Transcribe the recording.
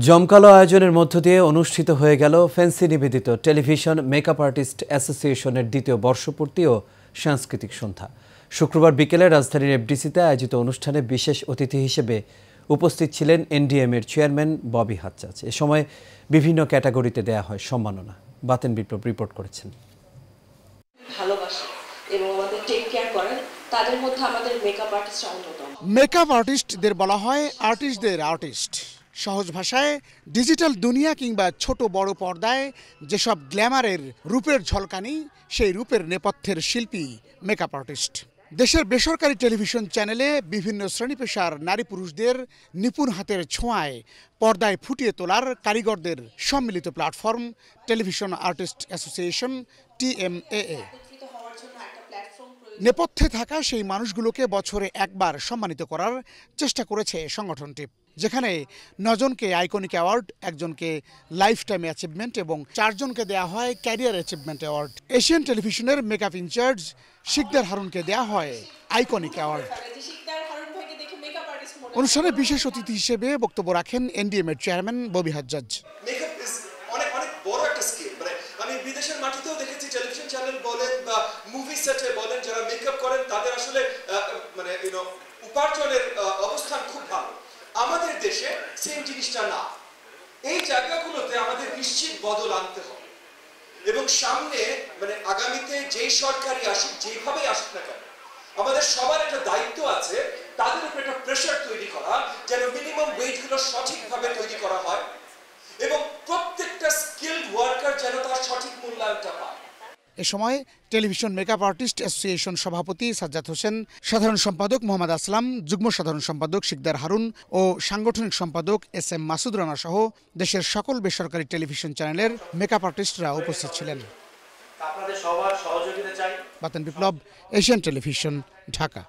জমকালো আয়োজনের মধ্য দিয়ে অনুষ্ঠিত হয়ে গেল ফ্যান্সি নিবেদিত টেলিভিশন মেকআপ আর্টিস্ট অ্যাসোসিয়েশনের দ্বিতীয় বর্ষপূর্তি ও সাংস্কৃতিক সন্ধ্যা। শুক্রবার বিকেলে রাজধানীর এফডিসিতে আয়োজিত অনুষ্ঠানে বিশেষ অতিথি হিসেবে উপস্থিত ছিলেন এনডিএম-এর চেয়ারম্যান ববি হাজ্জাজ। এ সময় বিভিন্ন ক্যাটাগরিতে দেয়া হয় সম্মাননা। বাতেন বিপ্লব রিপোর্ট করেছেন। ভালোবাসে এবং আমাদের টেক কেয়ার করেন, তাদের মধ্যে আমাদের মেকআপ আর্টিস্ট অন্যতম। মেকআপ আর্টিস্টদের বলা হয় আর্টিস্টদের আর্টিস্ট। সহজ ভাষায় ডিজিটাল দুনিয়া কিংবা ছোট বড় পর্দায় যেসব গ্ল্যামারের রূপের ঝলকানি, সেই রূপের নেপথ্যের শিল্পী মেকআপ আর্টিস্ট। দেশের বেসরকারি টেলিভিশন চ্যানেলে বিভিন্ন শ্রেণী পেশার নারী পুরুষদের নিপুণ হাতের ছোঁয়ায় পর্দায় ফুটিয়ে তোলার কারিগরদের সম্মিলিত platform television artist association TMAA। নেপথ্যে থাকা সেই মানুষগুলোকে বছরে একবার সম্মানিত করার চেষ্টা করেছে সংগঠনটি, যেখানে 9 জনকে আইকনিক অ্যাওয়ার্ড, 1 জনকে লাইফ টাইম অ্যাচিভমেন্ট এবং 4 জনকে দেওয়া হয় ক্যারিয়ার অ্যাচিভমেন্ট অ্যাওয়ার্ড। এশিয়ান টেলিভিশনের মেকআপ ইনচার্জ শিকদার হারুনকে দেওয়া হয় আইকনিক অ্যাওয়ার্ড। অনুষ্ঠানে বিশেষ অতিথি হিসেবে বক্তব্য রাখেন এনডিএম-এর চেয়ারম্যান ববি হাজ্জাজ। আমি বিদেশের মাটিতেও দেখেছি, টেলিভিশন চ্যানেল বলেন বা মুভি সেটে বলেন, যারা মেকআপ করেন তাদের আসলে উপার্জনের অবস্থান খুব ভালো। আমাদের দেশে সেম জিনিসটা না। এই জায়গাগুলোতে আমাদের নিশ্চিত বদল আনতে হবে এবং সামনে আগামীতে যেই সরকারই আসুক, যেভাবেই আসুক না কেন, আমাদের সবার একটা দায়িত্ব আছে তাদের উপর একটা প্রেশার তৈরি করা, যেন মিনিমাম ওয়েজগুলো সঠিকভাবে তৈরি করা হয় এবং প্রত্যেকটা স্কিলড ওয়ার্কার যেন তার সঠিক মূল্যায়নটা পায়। এ সময় টেলিভিশন মেকআপ আর্টিস্ট অ্যাসোসিয়েশন সভাপতি সাজ্জাদ হোসেন, সাধারণ সম্পাদক মোহাম্মদ আসলাম, যুগ্ম সাধারণ সম্পাদক শিকদার হারুন ও সাংগঠনিক সম্পাদক SM মাসুদ রানা সহ দেশের সকল বেসরকারি টেলিভিশন চ্যানেলের মেকআপ আর্টিস্টরা উপস্থিত ছিলেন। আপনাদের সবার সহযোগিতা চাই। বাতেন বিপ্লব, এশিয়ান টেলিভিশন, ঢাকা।